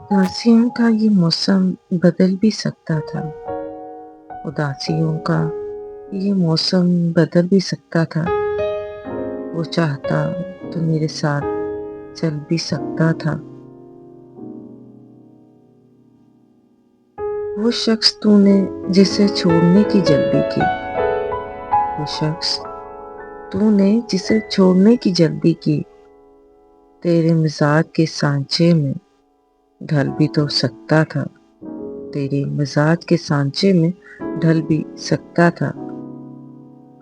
उदासियों का ये मौसम बदल भी सकता था। उदासियों का ये मौसम बदल भी सकता था। वो चाहता तो मेरे साथ चल भी सकता था। वो शख्स तूने जिसे छोड़ने की जल्दी की, वो शख्स तूने जिसे छोड़ने की जल्दी की, तेरे मिजाज के सांचे में ढल भी तो सकता था। तेरे मिजाज के सांचे में ढल भी सकता था।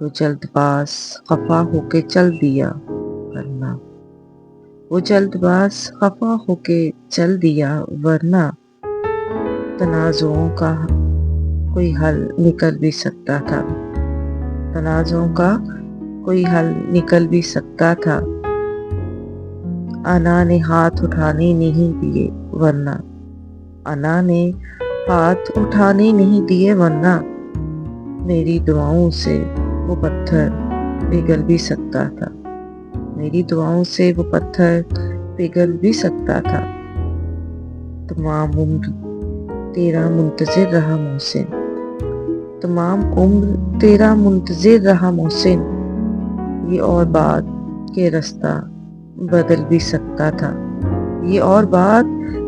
वो जल्दबाज खफा होके चल दिया वरना वो जल्दबाज खफा होके चल दिया वरना तनाज़ुओं का कोई हल निकल भी सकता था। तनाज़ुओं का कोई हल निकल भी सकता था। अना ने हाथ उठाने नहीं दिए वरना अना ने हाथ उठाने नहीं दिए वरना मेरी दुआओं से वो पत्थर पिघल भी सकता था। मेरी दुआओं से वो पत्थर पिघल भी सकता था। तमाम उम्र तेरा मुंतजिर रहा मोहसिन, तमाम उम्र तेरा मुंतजिर रहा मोहसिन। ये और बात के रास्ता बदल भी सकता था। ये और बात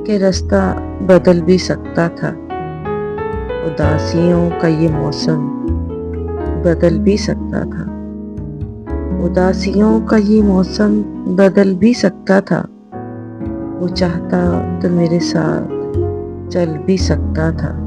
के रास्ता बदल भी सकता था। उदासियों का ये मौसम बदल भी सकता था। उदासियों का ये मौसम बदल भी सकता था। वो चाहता तो मेरे साथ चल भी सकता था।